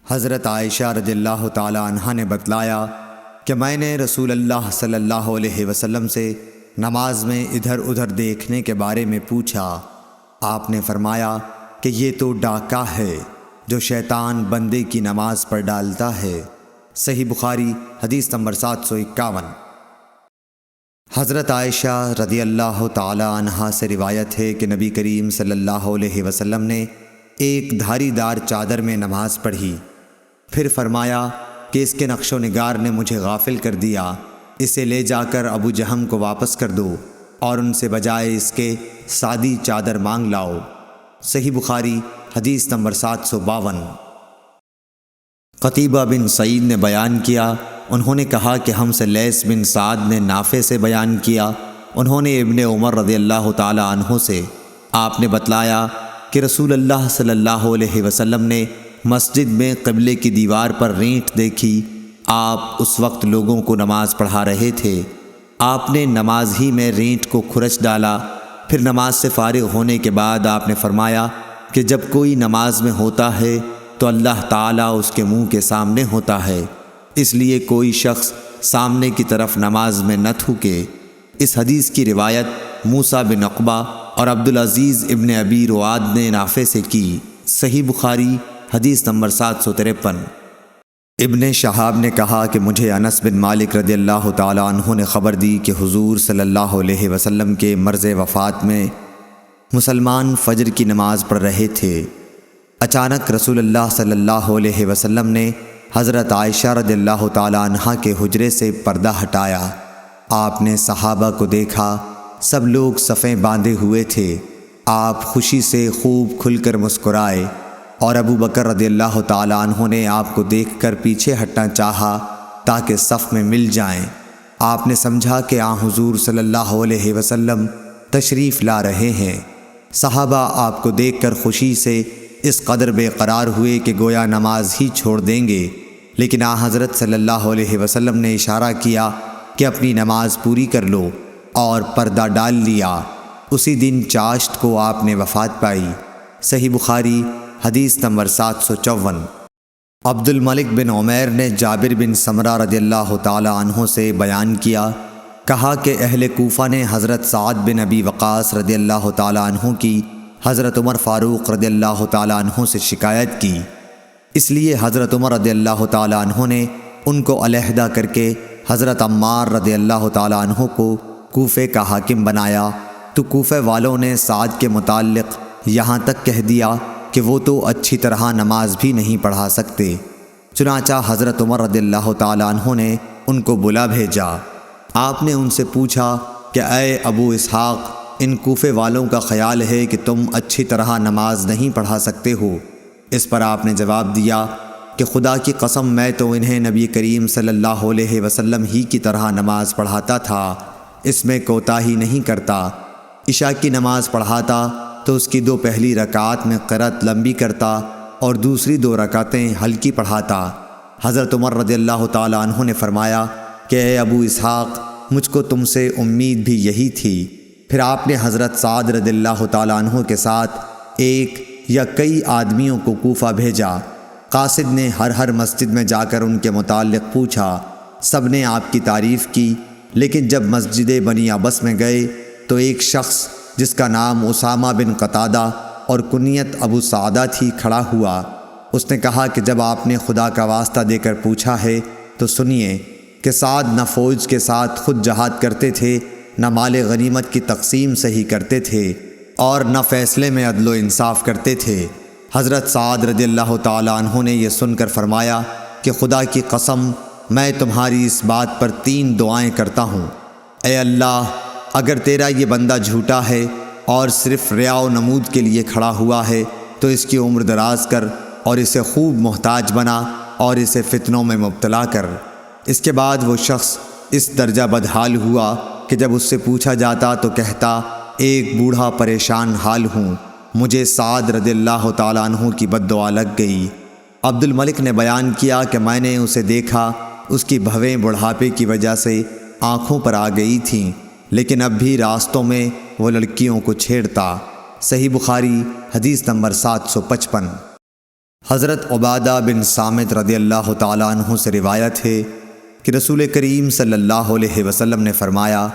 حضرت عائشہ رضی اللہ تعالی عنہا نے بتلایا کہ میں نے رسول اللہ صلی اللہ علیہ وسلم سے نماز میں ادھر ادھر دیکھنے کے بارے میں پوچھا۔ آپ نے فرمایا کہ یہ تو ڈاکہ ہے جو شیطان بندے کی نماز پر ڈالتا ہے۔ صحیح بخاری حدیث نمبر 751۔ حضرت عائشہ رضی اللہ تعالی عنہا سے روایت ہے کہ نبی کریم صلی اللہ علیہ وسلم نے ایک دھاری دار چادر میں نماز پڑھی، پھر فرمایا کہ اس کے نقش و نگار نے مجھے غافل کر دیا، اسے لے جا کر ابو جہم کو واپس کر دو اور ان سے بجائے اس کے سادی چادر مانگ لاؤ۔ صحیح بخاری حدیث نمبر 752۔ قتیبہ بن سعید نے بیان کیا، انہوں نے کہا کہ ہم سے لیث بن سعد نے نافع سے بیان کیا، انہوں نے ابن عمر رضی اللہ تعالی عنہ سے، آپ نے بتلایا کہ رسول اللہ صلی اللہ علیہ وسلم نے مسجد میں قبلے کی دیوار پر رینٹ دیکھی۔ آپ اس وقت لوگوں کو نماز پڑھا رہے تھے، آپ نے نماز ہی میں رینٹ کو کھرچ ڈالا، پھر نماز سے فارغ ہونے کے بعد آپ نے فرمایا کہ جب کوئی نماز میں ہوتا ہے تو اللہ تعالیٰ اس کے منہ کے سامنے ہوتا ہے، اس لیے کوئی شخص سامنے کی طرف نماز میں نہ تھوکے۔ اس حدیث کی روایت موسیٰ بن عقبہ اور عبدالعزیز ابن ابی رواد نے نافع سے کی۔ صحیح بخاری حدیث نمبر 753۔ ابن شہاب نے کہا کہ مجھے انس بن مالک رضی اللہ تعالی عنہ نے خبر دی کہ حضور صلی اللہ علیہ وسلم کے مرض وفات میں مسلمان فجر کی نماز پڑھ رہے تھے۔ اچانک رسول اللہ صلی اللہ علیہ وسلم نے حضرت عائشہ رضی اللہ تعالی عنہا کے حجرے سے پردہ ہٹایا۔ آپ نے صحابہ کو دیکھا، سب لوگ صفیں باندھے ہوئے تھے۔ آپ خوشی سے خوب کھل کر مسکرائے اور ابو بکر رضی اللہ تعالی عنہ نے آپ کو دیکھ کر پیچھے ہٹنا چاہا تاکہ صف میں مل جائیں۔ آپ نے سمجھا کہ حضور صلی اللہ علیہ وسلم تشریف لا رہے ہیں۔ صحابہ آپ کو دیکھ کر خوشی سے اس قدر بے قرار ہوئے کہ گویا نماز ہی چھوڑ دیں گے، لیکن حضرت صلی اللہ علیہ وسلم نے اشارہ کیا کہ اپنی نماز پوری کر لو اور پردہ ڈال لیا۔ اسی دن چاشت کو آپ نے وفات پائی۔ صحیح بخاری حدیث نمبر 754۔ عبد الملک بن عمیر نے جابر بن سمرہ رضی اللہ تعالی عنہ سے بیان کیا، کہا کہ اہل کوفہ نے حضرت سعد بن ابی وقاص رضی اللہ تعالی عنہ کی حضرت عمر فاروق رضی اللہ تعالی عنہ سے شکایت کی، اس لیے حضرت عمر رضی اللہ تعالی عنہ نے ان کو علیحدہ کر کے حضرت عمار رضی اللہ تعالی عنہ کو کوفے کا حاکم بنایا، تو کوفے والوں نے سعد کے متعلق یہاں تک کہہ دیا کہ وہ تو اچھی طرح نماز بھی نہیں پڑھا سکتے۔ چنانچہ حضرت عمر رضی اللہ تعالی عنہ نے ان کو بلا بھیجا۔ آپ نے ان سے پوچھا کہ اے ابو اسحاق، ان کوفے والوں کا خیال ہے کہ تم اچھی طرح نماز نہیں پڑھا سکتے ہو۔ اس پر آپ نے جواب دیا کہ خدا کی قسم میں تو انہیں نبی کریم صلی اللہ علیہ وسلم ہی کی طرح نماز پڑھاتا تھا، اس میں کوتاہی نہیں کرتا۔ عشاء کی نماز پڑھاتا تو اس کی 2 پہلی رکعات میں قرأت لمبی کرتا اور دوسری 2 رکعتیں ہلکی پڑھاتا۔ حضرت عمر رضی اللہ تعالی عنہ نے فرمایا کہ اے ابو اسحاق، مجھ کو تم سے امید بھی یہی تھی۔ پھر آپ نے حضرت سعد رضی اللہ تعالی عنہ کے ساتھ ایک یا کئی آدمیوں کو کوفہ بھیجا۔ قاصد نے ہر مسجد میں جا کر ان کے متعلق پوچھا، سب نے آپ کی تعریف کی، لیکن جب مسجد بنی عبس میں گئے تو ایک شخص جس کا نام اسامہ بن قتادہ اور کنیت ابو سعدہ تھی کھڑا ہوا۔ اس نے کہا کہ جب آپ نے خدا کا واسطہ دے کر پوچھا ہے تو سنیے کہ سعد نہ فوج کے ساتھ خود جہاد کرتے تھے، نہ مال غنیمت کی تقسیم صحیح کرتے تھے، اور نہ فیصلے میں عدل و انصاف کرتے تھے۔ حضرت سعد رضی اللہ تعالی عنہ نے یہ سن کر فرمایا کہ خدا کی قسم میں تمہاری اس بات پر 3 دعائیں کرتا ہوں۔ اے اللہ، اگر تیرا یہ بندہ جھوٹا ہے اور صرف ریا و نمود کے لیے کھڑا ہوا ہے تو اس کی عمر دراز کر اور اسے خوب محتاج بنا اور اسے فتنوں میں مبتلا کر۔ اس کے بعد وہ شخص اس درجہ بدحال ہوا کہ جب اس سے پوچھا جاتا تو کہتا، ایک بوڑھا پریشان حال ہوں، مجھے سعد رضی اللہ تعالی عنہ کی بد دعا لگ گئی۔ عبد الملک نے بیان کیا کہ میں نے اسے دیکھا، اس کی بھویں بڑھاپے کی وجہ سے آنکھوں پر آ گئی تھیں، لیکن اب بھی راستوں میں وہ لڑکیوں کو چھیڑتا۔ صحیح بخاری حدیث نمبر 755۔ حضرت عبادہ بن صامت رضی اللہ تعالیٰ عنہ سے روایت ہے کہ رسول کریم صلی اللہ علیہ وسلم نے فرمایا،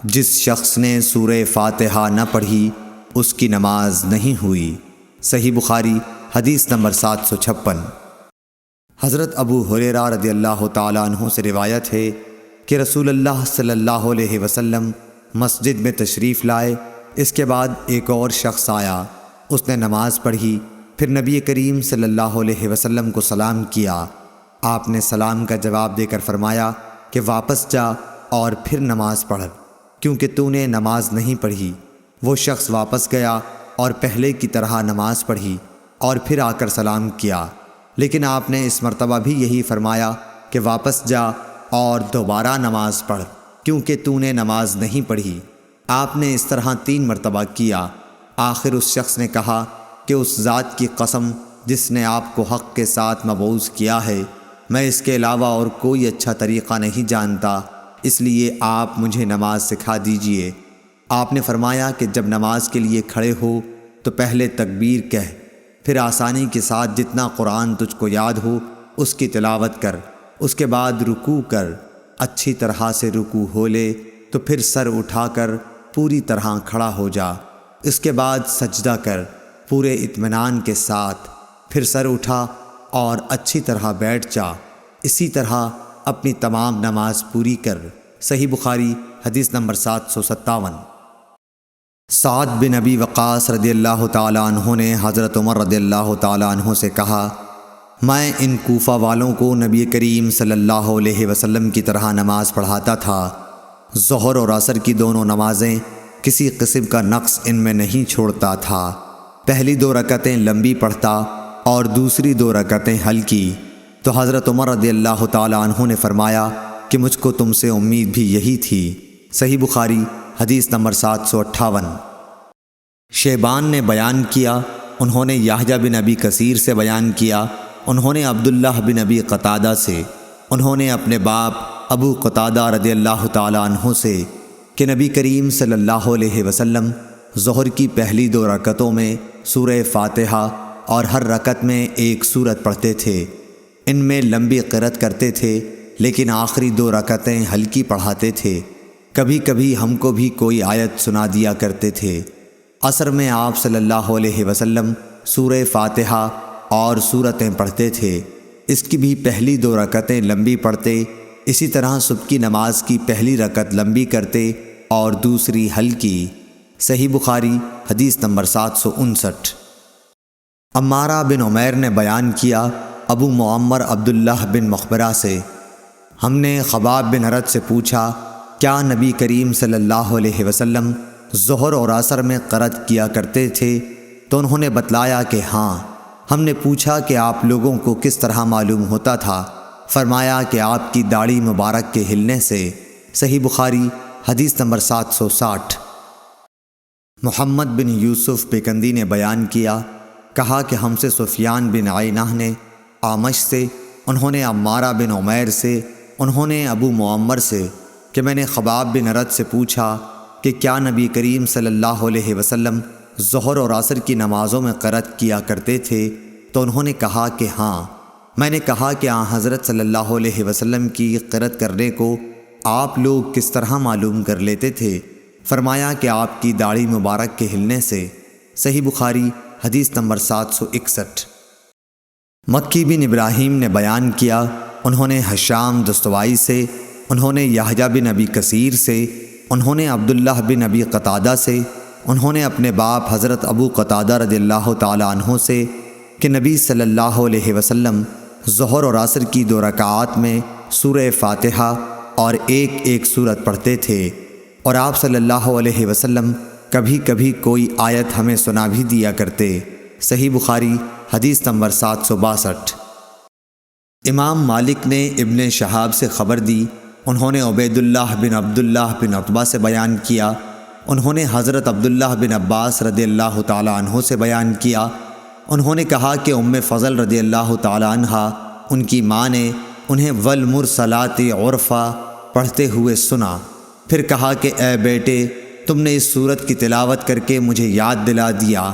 جس شخص نے سورہ فاتحہ نہ پڑھی اس کی نماز نہیں ہوئی۔ صحیح بخاری حدیث نمبر 756۔ حضرت ابو ہریرہ رضی اللہ تعالیٰ عنہ سے روایت ہے کہ رسول اللہ صلی اللہ علیہ وسلم مسجد میں تشریف لائے، اس کے بعد ایک اور شخص آیا، اس نے نماز پڑھی، پھر نبی کریم صلی اللہ علیہ وسلم کو سلام کیا۔ آپ نے سلام کا جواب دے کر فرمایا کہ واپس جا اور پھر نماز پڑھ، کیونکہ تو نے نماز نہیں پڑھی۔ وہ شخص واپس گیا اور پہلے کی طرح نماز پڑھی اور پھر آ کر سلام کیا، لیکن آپ نے اس مرتبہ بھی یہی فرمایا کہ واپس جا اور دوبارہ نماز پڑھ، کیونکہ تو نے نماز نہیں پڑھی۔ آپ نے اس طرح 3 مرتبہ کیا۔ آخر اس شخص نے کہا کہ اس ذات کی قسم جس نے آپ کو حق کے ساتھ مبعوث کیا ہے، میں اس کے علاوہ اور کوئی اچھا طریقہ نہیں جانتا، اس لیے آپ مجھے نماز سکھا دیجئے۔ آپ نے فرمایا کہ جب نماز کے لیے کھڑے ہو تو پہلے تکبیر کہہ، پھر آسانی کے ساتھ جتنا قرآن تجھ کو یاد ہو اس کی تلاوت کر، اس کے بعد رکوع کر، اچھی طرح سے رکوع ہو لے تو پھر سر اٹھا کر پوری طرح کھڑا ہو جا، اس کے بعد سجدہ کر پورے اطمینان کے ساتھ، پھر سر اٹھا اور اچھی طرح بیٹھ جا، اسی طرح اپنی تمام نماز پوری کر۔ صحیح بخاری حدیث نمبر 757۔ سعد بن ابی وقاص رضی اللہ تعالیٰ عنہ نے حضرت عمر رضی اللہ تعالیٰ عنہ سے کہا، میں ان کوفہ والوں کو نبی کریم صلی اللہ علیہ وسلم کی طرح نماز پڑھاتا تھا۔ ظہر اور عصر کی دونوں نمازیں کسی قسم کا نقص ان میں نہیں چھوڑتا تھا۔ پہلی 2 رکعتیں لمبی پڑھتا اور دوسری 2 رکعتیں ہلکی۔ تو حضرت عمر رضی اللہ تعالیٰ عنہ نے فرمایا کہ مجھ کو تم سے امید بھی یہی تھی۔ صحیح بخاری حدیث نمبر 758۔ شیبان نے بیان کیا، انہوں نے یحییٰ بن ابی کثیر سے بیان کیا، انہوں نے عبداللہ بن ابی قتادہ سے، انہوں نے اپنے باپ ابو قتادہ رضی اللہ تعالیٰ عنہ سے کہ نبی کریم صلی اللہ علیہ وسلم ظہر کی پہلی 2 رکعتوں میں سورہ فاتحہ اور ہر رکعت میں ایک سورت پڑھتے تھے۔ ان میں لمبی قرأت کرتے تھے، لیکن آخری 2 رکعتیں ہلکی پڑھاتے تھے۔ کبھی کبھی ہم کو بھی کوئی آیت سنا دیا کرتے تھے۔ عصر میں آپ صلی اللہ علیہ وسلم سورہ فاتحہ اور سورتیں پڑھتے تھے، اس کی بھی پہلی 2 رکعتیں لمبی پڑھتے، اسی طرح صبح کی نماز کی پہلی رکعت لمبی کرتے اور دوسری ہلکی۔ صحیح بخاری حدیث نمبر 759۔ عمارہ بن عمیر نے بیان کیا ابو معمر عبداللہ بن مخبرہ سے، ہم نے خباب بن ارد سے پوچھا کیا نبی کریم صلی اللہ علیہ وسلم ظہر اور عصر میں قرأت کیا کرتے تھے؟ تو انہوں نے بتلایا کہ ہاں۔ ہم نے پوچھا کہ آپ لوگوں کو کس طرح معلوم ہوتا تھا؟ فرمایا کہ آپ کی داڑھی مبارک کے ہلنے سے۔ صحیح بخاری حدیث نمبر 760۔ محمد بن یوسف بکندی نے بیان کیا، کہا کہ ہم سے سفیان بن عینہ نے اعمش سے، انہوں نے عمارہ بن عمیر سے، انہوں نے ابو معمر سے کہ میں نے خباب بن ارد سے پوچھا کہ کیا نبی کریم صلی اللہ علیہ وسلم ظہر اور عصر کی نمازوں میں قرأت کیا کرتے تھے؟ تو انہوں نے کہا کہ ہاں۔ میں نے کہا کہ حضرت صلی اللہ علیہ وسلم کی قرأت کرنے کو آپ لوگ کس طرح معلوم کر لیتے تھے؟ فرمایا کہ آپ کی داڑھی مبارک کے ہلنے سے۔ صحیح بخاری حدیث نمبر 761۔ مکی بن ابراہیم نے بیان کیا، انہوں نے ہشام دستوائی سے، انہوں نے یحییٰ بن ابی کثیر سے، انہوں نے عبداللہ بن ابی قتادہ سے، انہوں نے اپنے باپ حضرت ابو قتادہ رضی اللہ تعالیٰ عنہ سے کہ نبی صلی اللہ علیہ وسلم ظہر اور عصر کی 2 رکعات میں سورہ فاتحہ اور ایک سورت پڑھتے تھے، اور آپ صلی اللہ علیہ وسلم کبھی کبھی کوئی آیت ہمیں سنا بھی دیا کرتے۔ صحیح بخاری حدیث نمبر 762۔ امام مالک نے ابن شہاب سے خبر دی، انہوں نے عبید اللہ بن عبداللہ بن عتبہ سے بیان کیا، انہوں نے حضرت عبداللہ بن عباس رضی اللہ تعالیٰ عنہ سے بیان کیا، انہوں نے کہا کہ ام فضل رضی اللہ تعالیٰ عنہ ان کی ماں نے انہیں والمرسلات عرفا پڑھتے ہوئے سنا، پھر کہا کہ اے بیٹے، تم نے اس سورت کی تلاوت کر کے مجھے یاد دلا دیا،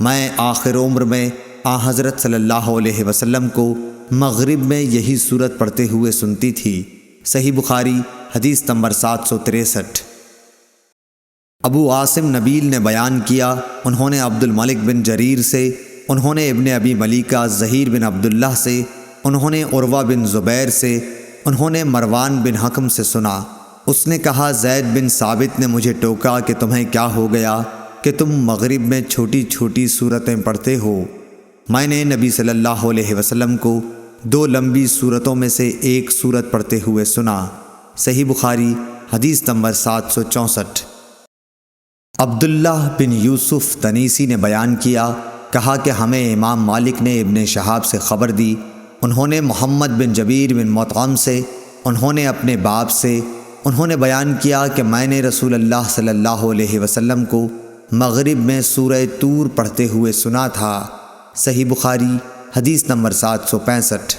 میں آخر عمر میں آن حضرت صلی اللہ علیہ وسلم کو مغرب میں یہی صورت پڑھتے ہوئے سنتی تھی۔ صحیح بخاری حدیث نمبر 763۔ ابو عاصم نبیل نے بیان کیا، انہوں نے عبد الملک بن جریر سے، انہوں نے ابن ابی ملیکہ زہیر بن عبداللہ سے، انہوں نے عروہ بن زبیر سے، انہوں نے مروان بن حکم سے سنا۔ اس نے کہا زید بن ثابت نے مجھے ٹوکا کہ تمہیں کیا ہو گیا کہ تم مغرب میں چھوٹی چھوٹی صورتیں پڑھتے ہو؟ میں نے نبی صلی اللہ علیہ وسلم کو 2 لمبی صورتوں میں سے ایک صورت پڑھتے ہوئے سنا۔ صحیح بخاری حدیث نمبر 764۔ عبداللہ بن یوسف تنیسی نے بیان کیا، کہا کہ ہمیں امام مالک نے ابن شہاب سے خبر دی، انہوں نے محمد بن جبیر بن مطعم سے، انہوں نے اپنے باپ سے، انہوں نے بیان کیا کہ میں نے رسول اللہ صلی اللہ علیہ وسلم کو مغرب میں سورہ طور پڑھتے ہوئے سنا تھا۔ صحیح بخاری حدیث نمبر 765۔